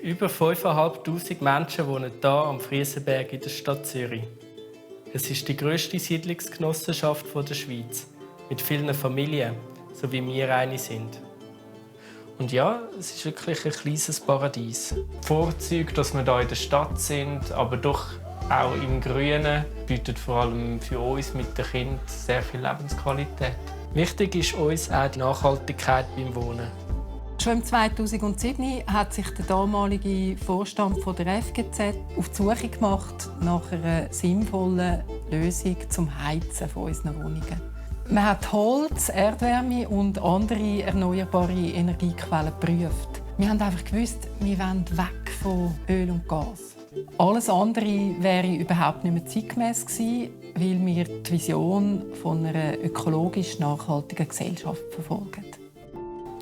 Über 5'500 Menschen wohnen hier am Friesenberg in der Stadt Zürich. Es ist die grösste Siedlungsgenossenschaft der Schweiz, mit vielen Familien, so wie wir eine sind. Und ja, es ist wirklich ein kleines Paradies. Die Vorzüge, dass wir hier in der Stadt sind, aber doch auch im Grünen, bietet vor allem für uns mit den Kindern sehr viel Lebensqualität. Wichtig ist uns auch die Nachhaltigkeit beim Wohnen. Schon im 2007 hat sich der damalige Vorstand der FGZ auf die Suche gemacht nach einer sinnvollen Lösung zum Heizen unserer Wohnungen. Man hat Holz, Erdwärme und andere erneuerbare Energiequellen geprüft. Wir haben einfach gewusst, wir wollen weg von Öl und Gas. Alles andere wäre überhaupt nicht mehr zeitgemäss gewesen, weil wir die Vision von einer ökologisch nachhaltigen Gesellschaft verfolgen.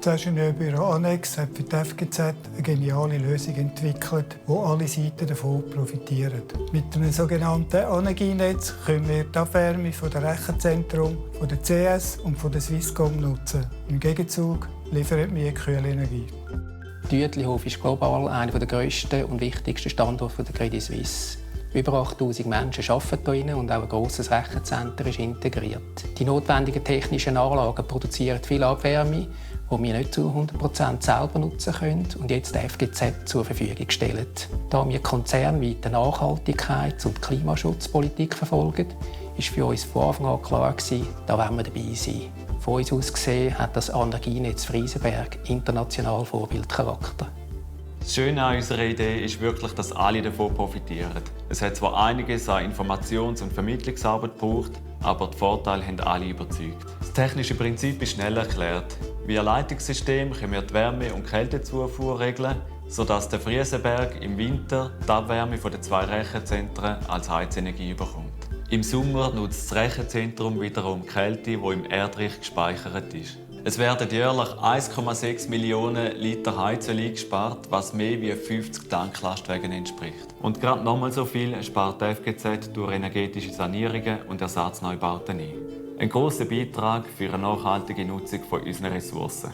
Das Ingenieurbüro Annex hat für die FGZ eine geniale Lösung entwickelt, wo alle Seiten davon profitieren. Mit einem sogenannten Energienetz können wir die Abwärme von der Rechenzentrum, von der CS und von der Swisscom nutzen. Im Gegenzug liefert wir Kühlenergie. Uetlihof ist global einer der grössten und wichtigsten Standorte der Credit Suisse. Über 8000 Menschen arbeiten hier und auch ein grosses Rechenzentrum ist integriert. Die notwendigen technischen Anlagen produzieren viel Abwärme, die wir nicht zu 100% selber nutzen können und jetzt der FGZ zur Verfügung stellen. Da wir konzernweite Nachhaltigkeits- und Klimaschutzpolitik verfolgen, ist für uns von Anfang an klar gewesen, da wollen wir dabei sein. Von uns aus gesehen hat das Energienetz Friesenberg international Vorbildcharakter. Das Schöne an unserer Idee ist wirklich, dass alle davon profitieren. Es hat zwar einiges an Informations- und Vermittlungsarbeit gebraucht, aber die Vorteile haben alle überzeugt. Das technische Prinzip ist schnell erklärt. Via Leitungssystem können wir die Wärme- und Kältezufuhr regeln, sodass der Friesenberg im Winter die Abwärme der 2 Rechenzentren als Heizenergie bekommt. Im Sommer nutzt das Rechenzentrum wiederum die Kälte, die im Erdreich gespeichert ist. Es werden jährlich 1,6 Millionen Liter Heizöl eingespart, was mehr als 50 Tanklastwagen entspricht. Und gerade nochmal so viel spart die FGZ durch energetische Sanierungen und Ersatzneubauten ein. Ein grosser Beitrag für eine nachhaltige Nutzung unserer Ressourcen.